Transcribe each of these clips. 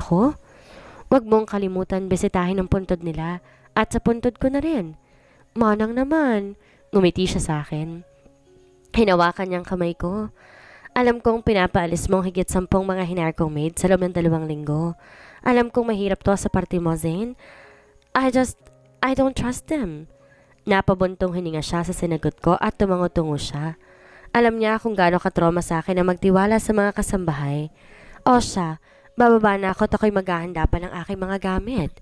ako? Huwag mong kalimutan bisitahin ang puntod nila at sa puntod ko na rin. Manang naman, ngumiti siya sa akin. Hinawakan niyang kamay ko. Alam kong pinapaalis mong higit 10 mga hinar kong maid sa loob ng 2 linggo. Alam kong mahirap to sa party mo, Zane. I don't trust them. Napabuntong hininga siya sa sinagot ko at tumango-tungo siya. Alam niya kung gaano ka-trauma sa akin na magtiwala sa mga kasambahay. O siya, bababa na ako at ako'y maghahanda pa ng aking mga gamit.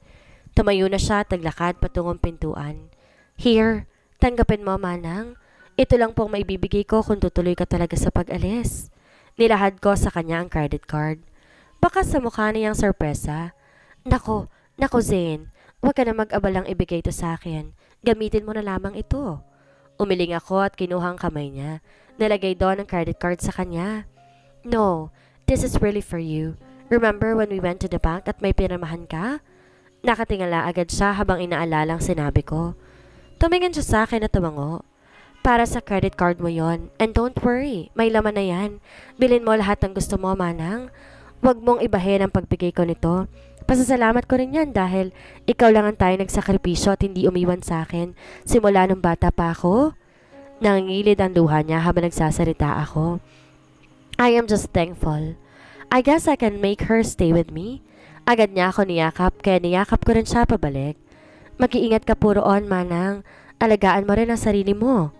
Tumayo na siya at naglakad patungong pintuan. Here, tanggapin mo, Manang. Ito lang pong maibibigay ko kung tutuloy ka talaga sa pag-alis. Nilahad ko sa kanya ang credit card. Baka sa mukha niyang sorpresa. Nako Zane, huwag ka na mag-abalang ibigay ito sa akin. Gamitin mo na lamang ito. Umiling ako at kinuha ang kamay niya. Nalagay doon ang credit card sa kanya. No, this is really for you. Remember when we went to the bank at may pinirmahan ka? Nakatingala agad siya habang inaalalang sinabi ko. Tumingin siya sa akin at tumango. Para sa credit card mo yon. And don't worry, may laman na yan. Bilhin mo lahat ng gusto mo, Manang. Huwag mong ibahin ang pagbigay ko nito. Pasasalamat ko rin yan dahil ikaw lang ang tayo nagsakripisyo at hindi umiwan sa akin simula nung bata pa ako. Nangingilid ang luha niya habang nagsasalita ako. I am just thankful. I guess I can make her stay with me. Agad niya ako niyakap kaya niyakap ko rin siya pabalik. Mag-iingat ka po roon, Manang. Alagaan mo rin ang sarili mo.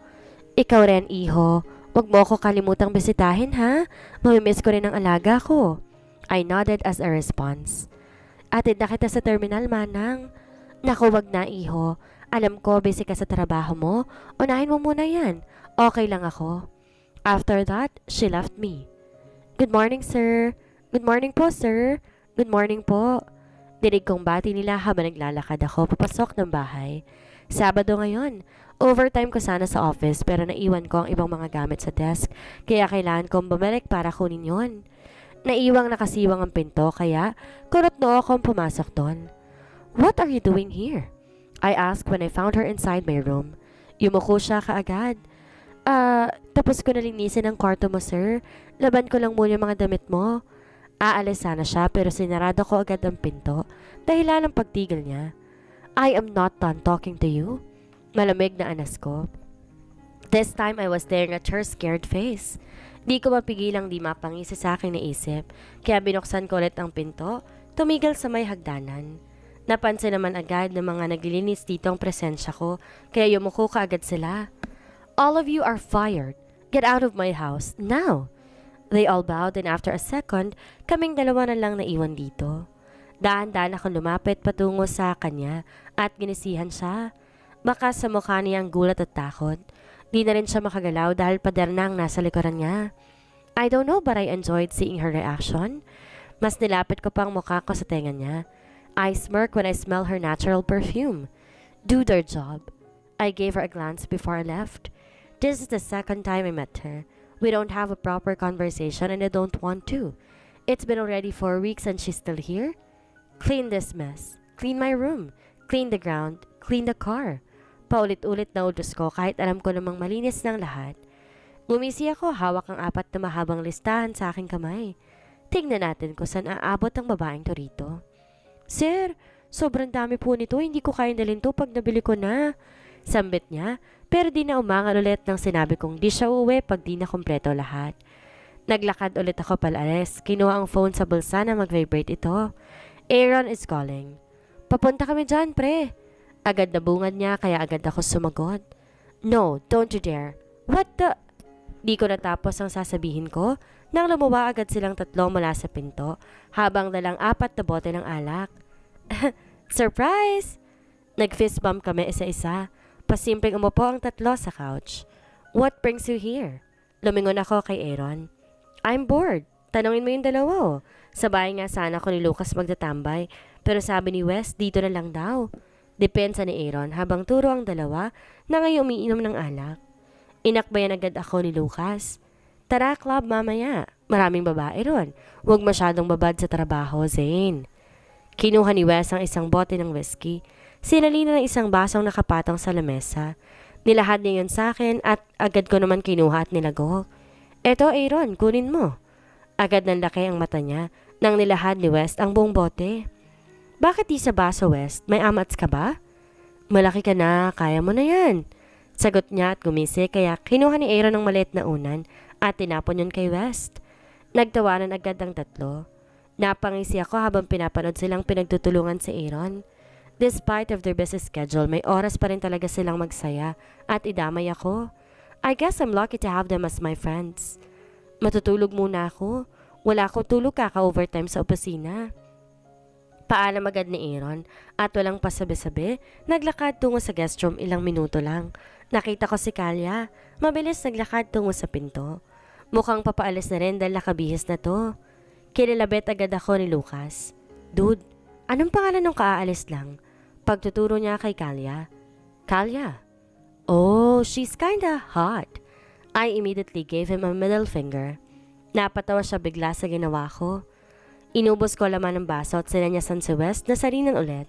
Ikaw rin, iho. Huwag mo ako kalimutang bisitahin, ha? Mamimiss ko rin ang alaga ko. I nodded as a response. Atid na kita sa terminal, Manang. Naku, wag na, iho. Alam ko, busy ka sa trabaho mo. Unahin mo muna yan. Okay lang ako. After that, she left me. Good morning, sir. Good morning po, sir. Good morning po. Dinig kong bati nila habang naglalakad ako papasok ng bahay. Sabado ngayon. Overtime ko sana sa office pero naiwan ko ang ibang mga gamit sa desk kaya kailangan kong bumalik para kunin yon. Naiwang nakasiwang ang pinto kaya kurot noo akong pumasok doon. What are you doing here? I asked when I found her inside my room. Yumuko siya kaagad. Tapos ko nalinisin ang kwarto mo, sir. Laban ko lang muna yung mga damit mo. Aalis sana siya pero sinarado ko agad ang pinto dahilan ng pagtigil niya. I am not done talking to you. Malamig na anas ko. This time I was staring at her scared face. Di ko mapigilang di mapangisi sa aking naisip, kaya binuksan ko ulit ang pinto, tumigil sa may hagdanan. Napansin naman agad ng mga naglilinis dito ang presensya ko, kaya yumuko ka agad sila. All of you are fired. Get out of my house, now! They all bowed and after a second, kaming dalawa na lang naiwan dito. Dahan-dahan akong lumapit patungo sa kanya at ginisihan siya. Baka sa mukha niya ang gulat at takot. Di na rin siya makagalaw dahil pader na ang nasa likuran niya. I don't know but I enjoyed seeing her reaction. Mas nilapit ko pa ang mukha ko sa tenga niya. I smirk when I smell her natural perfume. Do their job. I gave her a glance before I left. This is the second time I met her. We don't have a proper conversation and I don't want to. It's been already 4 weeks and she's still here. Clean this mess. Clean my room. Clean the ground. Clean the car. Paulit-ulit na utos ko kahit alam ko namang malinis ng lahat. Ngumisi ako hawak ang 4 na mahabang listahan sa aking kamay. Tingnan natin kung saan aabot ang babaeng to rito. Sir, sobrang dami po nito. Hindi ko kayang dalhin to pag nabili ko na. Sambit niya, pero di na umangal ulit nang sinabi kong di siya uuwi pag di na kompleto lahat. Naglakad ulit ako palalis. Kinuha ang phone sa bulsa na mag-vibrate ito. Aaron is calling. Papunta kami dyan, pre. Agad na bungad niya kaya agad ako sumagot. No, don't you dare. What the... Di ko natapos ang sasabihin ko nang lumuwa agad silang 3 mula sa pinto habang dalang 4 na bote ng alak. Surprise! Nag-fist bump kami isa-isa. Pasimpleng umupo ang 3 sa couch. What brings you here? Lumingon ako kay Aaron. I'm bored. Tanungin mo yung dalawa. Sa bahay nga sana ko ni Lucas magtatambay pero sabi ni Wes dito na lang daw. Depensa ni Aaron habang turo ang dalawa na ngayon umiinom ng alak. Inakbayan agad ako ni Lucas. Tara club mamaya. Maraming babae ron. Huwag masyadong babad sa trabaho, Zane. Kinuha ni Wes ang isang bote ng whiskey. Sinalina ng isang basong nakapatong sa lamesa. Nilahad niya yun sa akin at agad ko naman kinuha at nilago. Eto Aaron, kunin mo. Agad ng laki ang mata niya nang nilahad ni West ang buong bote. Bakit di sa baso, West? May amats ka ba? Malaki ka na, kaya mo na yan. Sagot niya at gumisi kaya kinuha ni Aaron ng maliit na unan at tinapon yun kay West. Nagtawanan agad ang tatlo. Napangisi ako habang pinapanood silang pinagtutulungan si Aaron. Despite of their busy schedule, may oras pa rin talaga silang magsaya at idamay ako. I guess I'm lucky to have them as my friends. Matutulog muna ako. Wala ko tulog kaka-overtime sa opisina. Paalam agad ni Aaron at walang pasabi-sabi, naglakad tungo sa guest room ilang minuto lang. Nakita ko si Kalya, mabilis naglakad tungo sa pinto. Mukhang papaalis na rin dahil nakabihis na to. Kinilabit agad ako ni Lucas. Dude, anong pangalan ng kaaalis lang? Pagtuturo niya kay Kalya. Kalya? Oh, she's kinda hot. I immediately gave him a middle finger. Napatawa siya bigla sa ginawa ko. Inubos ko laman ng baso at sinanyasan si West na sarinan ulit.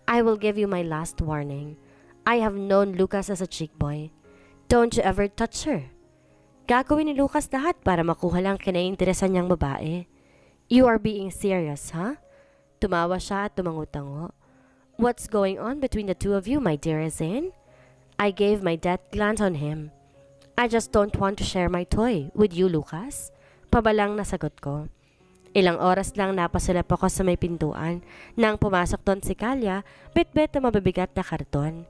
I will give you my last warning. I have known Lucas as a chick boy. Don't you ever touch her. Gagawin ni Lucas lahat para makuha lang kinaiinteresan niyang babae. You are being serious, huh? Tumawa siya at tumangutango. What's going on between the two of you, my dear Zane? I gave my death glance on him. I just don't want to share my toy with you, Lucas. Pabalang nasagot ko. Ilang oras lang napasulap ako sa may pintuan nang pumasok doon si Kalya, bit-bit na mabibigat na karton.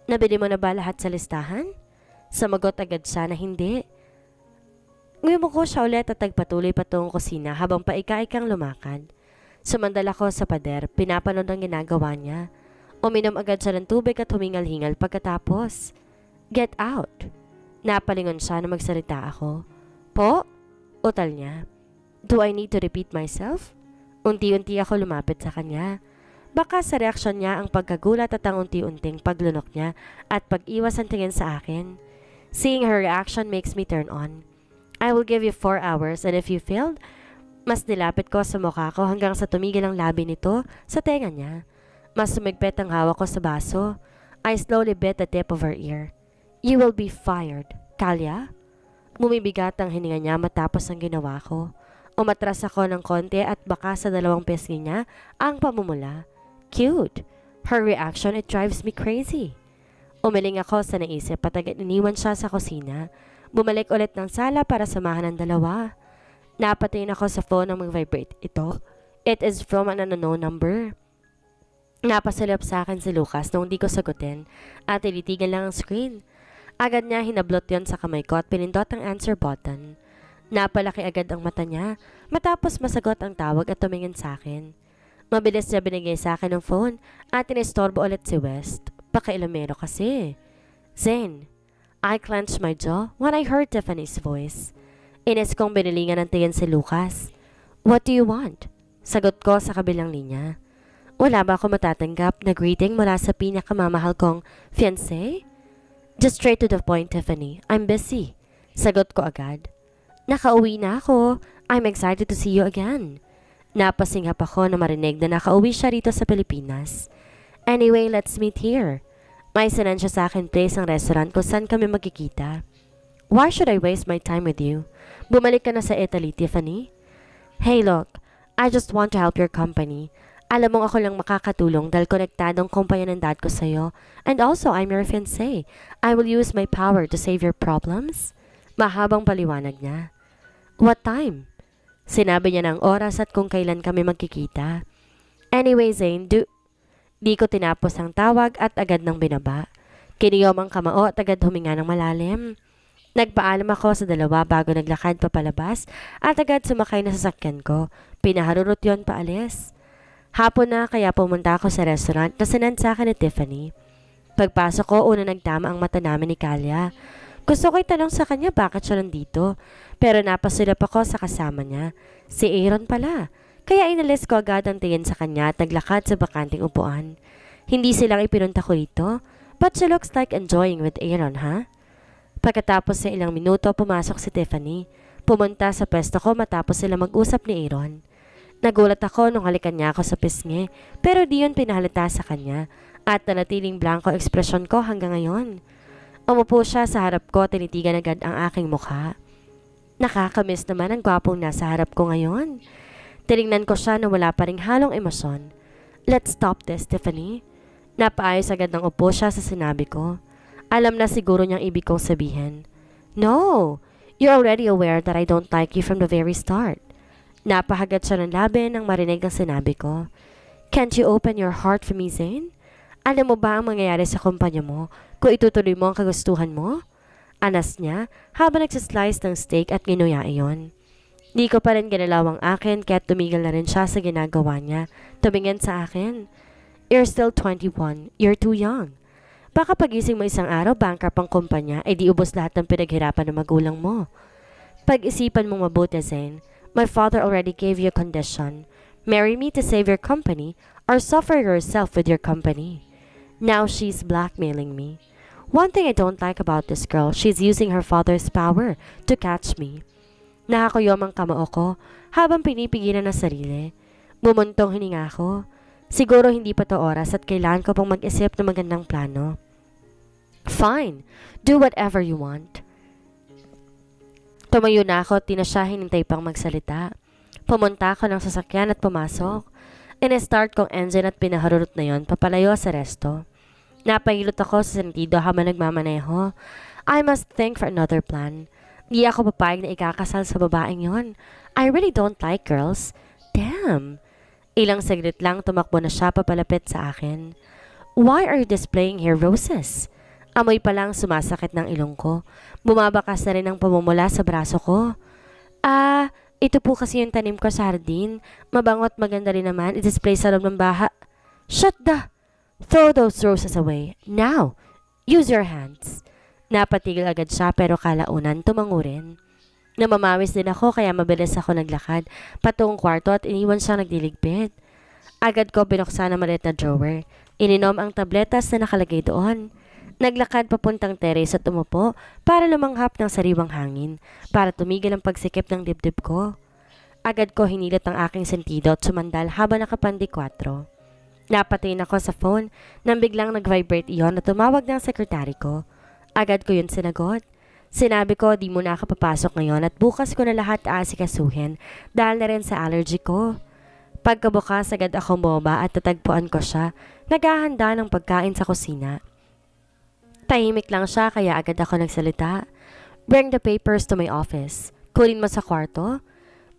Nabili mo na ba lahat sa listahan? Samagot agad siya na hindi. Ngayon ko siya ulit at nagpatuloy patungong kusina habang paika-ikang lumakad. Sumandal ako sa pader, pinapanood ang ginagawa niya. Uminom agad siya ng tubig at humingal-hingal pagkatapos. Get out! Napalingon siya na magsalita ako. Po? Utal niya. Do I need to repeat myself? Unti-unti ako lumapit sa kanya. Baka sa reaksyon niya ang pagkagulat at ang unti-unting paglunok niya at pag-iwas ang tingin sa akin. Seeing her reaction makes me turn on. I will give you 4 hours and if you failed, mas nilapit ko sa mukha ko hanggang sa tumigil ang labi nito sa tenga niya. Mas sumigpit ang hawak ko sa baso. I slowly bit the tip of her ear. You will be fired, Kalya? Bumibigat ang hininga niya matapos ang ginawa ko. Umatras ako ng konti at baka sa 2 pisngi niya ang pamumula. Cute. Her reaction, it drives me crazy. Umiling ako sa naisip at agad iniwan siya sa kusina. Bumalik ulit ng sala para samahan ang dalawa. Napatingin ako sa phone ng mag-vibrate ito. It is from an unknown number. Napasalap sa akin si Lucas nung di ko sagutin at ilitigan lang ang screen. Agad niya hinablot yon sa kamay ko at pinindot ang answer button. Napalaki agad ang mata niya matapos masagot ang tawag at tumingin sa akin. Mabilis niya binigay sa akin ng phone at inistorbo ulit si West. Pakailamero kasi. Zane, I clenched my jaw when I heard Tiffany's voice. Inis kong binilingan ng tingin si Lucas. What do you want? Sagot ko sa kabilang linya. Wala ba ako matatanggap na greeting mula sa pinakamamahal kong fiancé? Just straight to the point, Tiffany. I'm busy. Sagot ko agad. Nakauwi na ako. I'm excited to see you again. Napasinghap ako na marinig na nakauwi siya rito sa Pilipinas. Anyway, let's meet here. May sinan siya sa akin place ang restaurant kung saan kami magkikita. Why should I waste my time with you? Bumalik ka na sa Italy, Tiffany? Hey, look. I just want to help your company. Alam mong ako lang makakatulong dahil konektadong kumpanya ng dad ko sa'yo. And also, I'm your fiancé. I will use my power to save your problems. Mahabang paliwanag niya. What time? Sinabi niya ng oras at kung kailan kami magkikita. Anyway, Zane, di ko tinapos ang tawag at agad nang binaba. Kiniyom ang kamao at agad huminga ng malalim. Nagpaalam ako sa dalawa bago naglakad papalabas at agad sumakay na sa sasakyan ko. Pinaharurot yon paalis. Hapon na kaya pumunta ako sa restaurant na sinend sa akin ni Tiffany. Pagpasok ko, una nagtama ang mata namin ni Kalya. Gusto ko itanong sa kanya bakit siya nandito, pero napasulap ako sa kasama niya. Si Aaron pala. Kaya inalis ko agad ang tingin sa kanya at naglakad sa bakanting upuan. Hindi silang ipinunta ko dito, but she looks like enjoying with Aaron, ha? Pagkatapos ng ilang minuto, pumasok si Tiffany. Pumunta sa pwesto ko matapos sila mag-usap ni Aaron. Nagulat ako nung halikan niya ako sa pisngi, pero di yun pinahalata sa kanya at nanatiling blanco ekspresyon ko hanggang ngayon. Umupo siya sa harap ko, tinitigan agad ang aking mukha. Nakakamiss naman ang gwapong nasa harap ko ngayon. Tinignan ko siya na wala pa ring halong emosyon. Let's stop this, Tiffany. Napaayos agad ng upo siya sa sinabi ko. Alam na siguro niyang ibig kong sabihin. No, you're already aware that I don't like you from the very start. Napahagat siya ng labi nang marinig ang sinabi ko. Can't you open your heart for me, Zane? Alam mo ba ang mangyayari sa kumpanya mo kung itutuloy mo ang kagustuhan mo? Anas niya habang nagsaslice ng steak at ginuya iyon. Di ko pa rin ginalaw ang akin kaya tumigil na rin siya sa ginagawa niya. Tumingin sa akin. You're still 21. You're too young. Baka pagising mo isang araw, bankrupt ang kumpanya, ay di ubos lahat ng pinaghirapan ng magulang mo. Pag-isipan mong mabuti, Zane. My father already gave you a condition. Marry me to save your company or suffer yourself with your company. Now she's blackmailing me. One thing I don't like about this girl, she's using her father's power to catch me. Nakakuyom ang kamao ko habang pinipigilan ang sarili. Bumuntong hininga ko. Siguro hindi pa to oras at kailangan ko pang mag-isip ng magandang plano. Fine, do whatever you want. Tumayo na ako at di na siya hinintay pang magsalita. Pumunta ako ng sasakyan at pumasok. In-start kong engine at pinaharurot na yon papalayo sa resto. Napahilot ako sa sentido habang nagmamaneho. I must think for another plan. Di ako papayag na ikakasal sa babaeng yon. I really don't like girls. Damn! Ilang saglit lang tumakbo na siya papalapit sa akin. Why are you displaying here roses? Amoy pa lang sumasakit ng ilong ko. Bumabakas na rin ang pamumula sa braso ko. Ito po kasi yung tanim ko sa hardin. Mabango at maganda rin naman. I-display sa loob ng baha. Shut the... Throw those roses away. Now! Use your hands. Napatigil agad siya pero kalaunan tumango rin. Namamawis din ako kaya mabilis ako naglakad patungong kwarto at iniwan siyang nagdiligpit. Agad ko binuksan ang maliit na drawer. Ininom ang tabletas na nakalagay doon. Naglakad papuntang terrace at umupo para lumanghap ng sariwang hangin para tumigil ang pagsikip ng dibdib ko. Agad ko hinilit ang aking sentido at sumandal habang nakapandi 4. Napatingin ako sa phone nang biglang nag-vibrate iyon at tumawag ng sekretary ko. Agad ko yun sinagot. Sinabi ko di muna ako papasok ngayon at bukas ko na lahat aasikasuhin dahil na rin sa allergy ko. Pagkabukas agad akong bumaba at tatagpuan ko siya, naghahanda ng pagkain sa kusina. Tahimik lang siya kaya agad ako nagsalita. Bring the papers to my office. Kunin mo sa kwarto.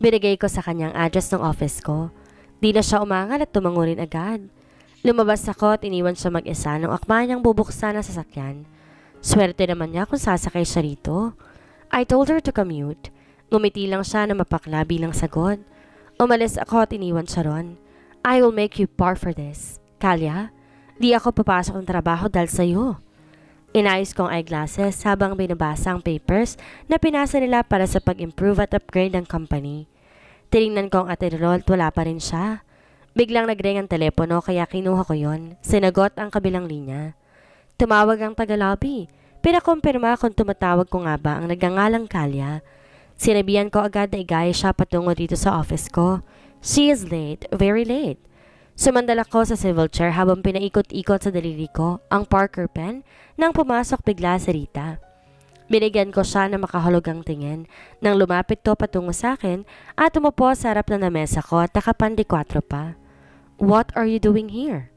Binigay ko sa kanyang address ng office ko. Di na siya umangal at tumango rin agad. Lumabas ako at iniwan siya mag-isa nung akma niyang bubuksan ang sasakyan. Swerte naman niya kung sasakay siya rito. I told her to commute. Ngumiti lang siya na mapakla bilang sagot. Umalis ako at iniwan siya ron. I will make you par for this. Kalya, di ako papasok ng trabaho dahil sa'yo. Inayos kong eyeglasses habang binabasa ang papers na pinasa nila para sa pag-improve at upgrade ng company. Tinignan ko ang atirol at wala pa rin siya. Biglang nag-ring ang telepono kaya kinuha ko yon. Sinagot ang kabilang linya. Tumawag ang taga-lobby. Pinakumpirma kung tumatawag ko nga ba ang nagngangalang Kalya. Sinabihan ko agad na igaya siya patungo dito sa office ko. She is late, very late. Sumandal ako sa swivel chair habang pinaikot-ikot sa daliri ko ang Parker pen nang pumasok bigla si Rita. Binigyan ko siya ng makahulugang tingin nang lumapit to patungo sa akin at umupo sa harap na mesa ko at nakapandi 4 pa. What are you doing here?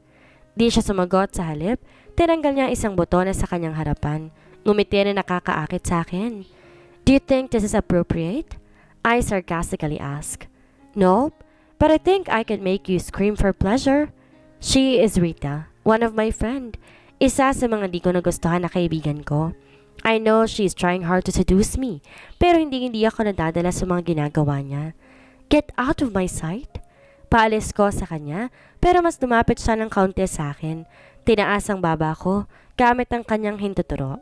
Di siya sumagot sa halip, tinanggal niya isang botones sa kanyang harapan. Ngumiti na nakakaakit sa akin. Do you think this is appropriate? I sarcastically asked. Nope, but I think I can make you scream for pleasure. She is Rita, one of my friend. Isa sa mga di ko nagustuhan na kaibigan ko. I know she's trying hard to seduce me, pero hindi ako nadadala sa mga ginagawa niya. Get out of my sight. Paalis ko sa kanya, pero mas lumapit siya ng kaunti sa akin. Tinaas ang baba ko, gamit ang kanyang hintuturo.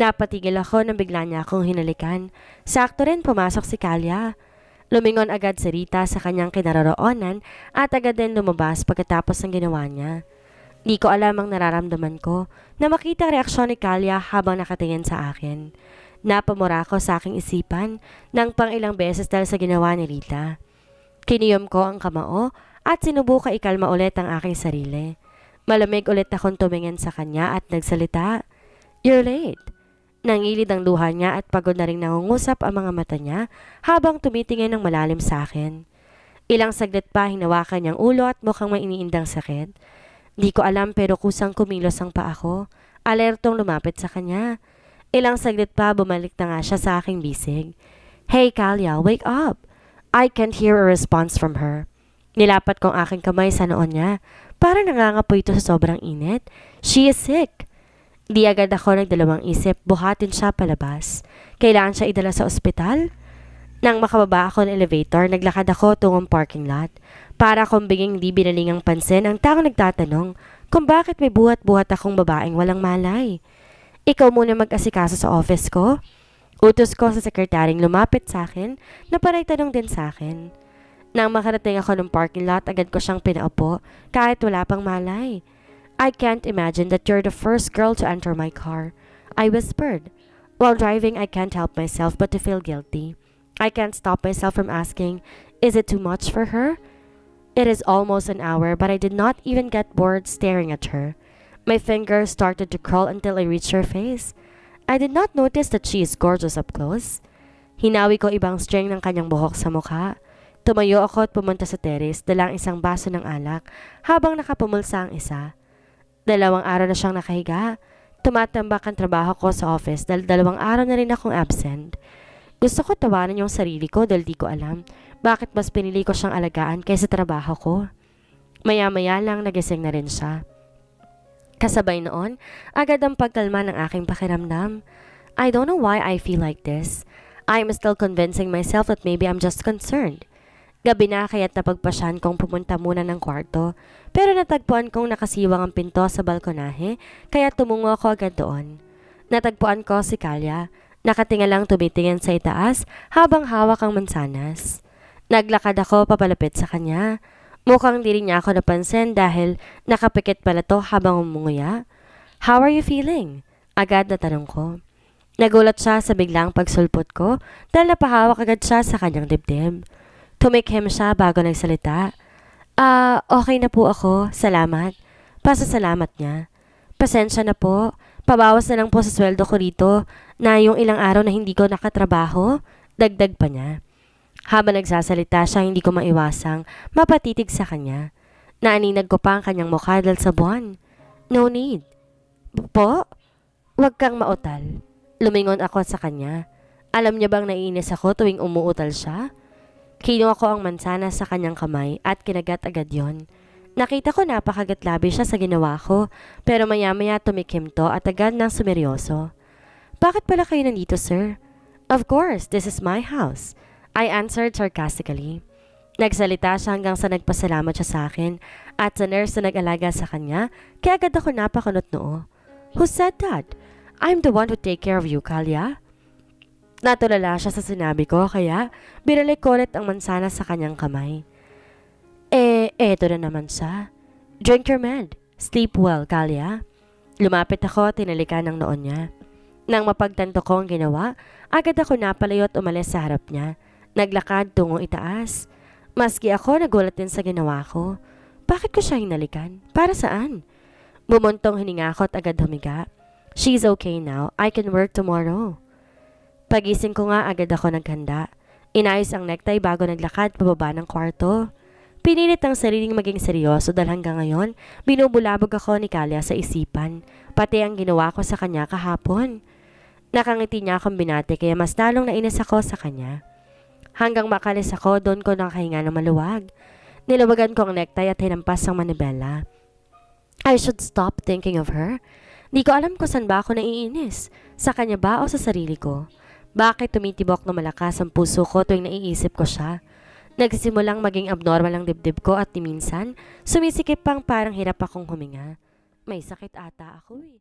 Napatigil ako nang bigla niya akong hinalikan. Sakto rin pumasok si Kalya. Lumingon agad si Rita sa kanyang kinaroroonan at agad din lumabas pagkatapos ng ginawa niya. Di ko alam ang nararamdaman ko na makita ang reaksyon ni Kalya habang nakatingin sa akin. Napamura ko sa aking isipan ng pang-ilang beses dahil sa ginawa ni Rita. Kiniyom ko ang kamao at sinubukan ikalma ulit ang aking sarili. Malamig ulit akong tumingin sa kanya at nagsalita. You're late. Nangilid ang luha niya at pagod na ring nangungusap ang mga mata niya habang tumitingin ng malalim sa akin. Ilang saglit pa hinawakan niyang ulo at mukhang may iniindang sakit. Di ko alam pero kusang kumilos ang paa ko. Alertong lumapit sa kanya. Ilang saglit pa bumalik na nga siya sa aking bisig. Hey Kalia, wake up! I can't hear a response from her. Nilapat ko ang aking kamay sa noon niya. Para nangangapoy ito sa sobrang init. She is sick. Di agad ako nagdalawang isip, buhatin siya palabas. Kailangan siya idala sa ospital? Nang makababa ako ng elevator, naglakad ako tungong parking lot. Para kong biging di binalingang pansin ang taong nagtatanong kung bakit may buhat-buhat akong babaeng walang malay. Ikaw muna mag-asikaso sa office ko? Utos ko sa sekretaring lumapit sa akin na panay tanong din sa akin. Nang makarating ako ng parking lot, agad ko siyang pinaupo kahit wala pang malay. I can't imagine that you're the first girl to enter my car, I whispered. While driving, I can't help myself but to feel guilty. I can't stop myself from asking, is it too much for her? It is almost an hour, but I did not even get bored staring at her. My fingers started to crawl until I reached her face. I did not notice that she is gorgeous up close. Hinawi ko ibang string ng kanyang buhok sa mukha. Tumayo ako at pumunta sa terrace, dalang isang baso ng alak, habang nakapumulsa ang isa. 2 araw na siyang nakahiga. Tumatambak ang trabaho ko sa office dahil 2 araw na rin akong absent. Gusto ko tawanan yung sarili ko dahil di ko alam bakit mas pinili ko siyang alagaan kaysa trabaho ko. Maya-maya lang nagising na rin siya. Kasabay noon, agad ang pagkalma ng aking pakiramdam. I don't know why I feel like this. I am still convincing myself that maybe I'm just concerned. Gabi na kaya't napagpasyan kong pumunta muna ng kwarto. Pero natagpuan kong nakasiwang ang pinto sa balkonahe, kaya tumungo ako agad doon. Natagpuan ko si Kalia, nakatingalang tumitingin sa itaas habang hawak ang mansanas. Naglakad ako papalapit sa kanya. Mukhang di rin niya ako napansin dahil nakapikit pala to habang umunguya. How are you feeling? Agad na tanong ko. Nagulat siya sa biglang pagsulpot ko dahil napahawak agad siya sa kanyang dibdib. Tumikhim siya bago nagsalita. Okay na po ako. Salamat. Pasasalamat niya. Pasensya na po. Pabawas na lang po sa sweldo ko rito na yung ilang araw na hindi ko nakatrabaho. Dagdag pa niya. Habang nagsasalita siya, hindi ko maiwasang mapatitig sa kanya. Naaninag ko pa ang kanyang mukha dahil sa buwan. No need. Po? Huwag kang mautal. Lumingon ako sa kanya. Alam niya bang naiinis ako tuwing umuutal siya? Kinuha ko ang mansanas sa kanyang kamay at kinagat agad yon. Nakita ko napakagatlabi siya sa ginawa ko, pero maya-maya tumikim to at agad nang sumeryoso. Bakit pala kayo nandito, sir? Of course, this is my house. I answered sarcastically. Nagsalita siya hanggang sa nagpasalamat siya sa akin at sa nurse na nag-alaga sa kanya, kaya agad ako napakunot noo. Who said that? I'm the one who take care of you, Kalia. Natulala siya sa sinabi ko kaya binalik ko ulit ang mansana sa kanyang kamay. Eto na naman siya. Drink your med. Sleep well, Kalia. Lumapit ako at tinalikan ng noon niya. Nang mapagtanto ko ang ginawa, agad ako napalayo at umalis sa harap niya. Naglakad tungong itaas. Maski ako nagulat din sa ginawa ko. Bakit ko siya hinalikan? Para saan? Bumuntong hininga ako at agad humiga. She's okay now. I can work tomorrow. Pagising ko nga agad ako naghanda. Inayos ang necktie bago naglakad pababa ng kwarto. Pinilit ang sariling maging seryoso dahil hanggang ngayon, binubulabog ako ni Kalia sa isipan, pati ang ginawa ko sa kanya kahapon. Nakangiti niya akong binati kaya mas lalong nainis ako sa kanya. Hanggang makalis ako, doon ko nakahinga ng maluwag. Nilawagan ko ang necktie at hinampas ang manibela. I should stop thinking of her. Di ko alam kung saan ba ako naiinis. Sa kanya ba o sa sarili ko? Bakit tumitibok na malakas ang puso ko tuwing naiisip ko siya? Nagsisimulang maging abnormal ang dibdib ko at minsan, sumisikip pang parang hirap akong huminga. May sakit ata ako eh.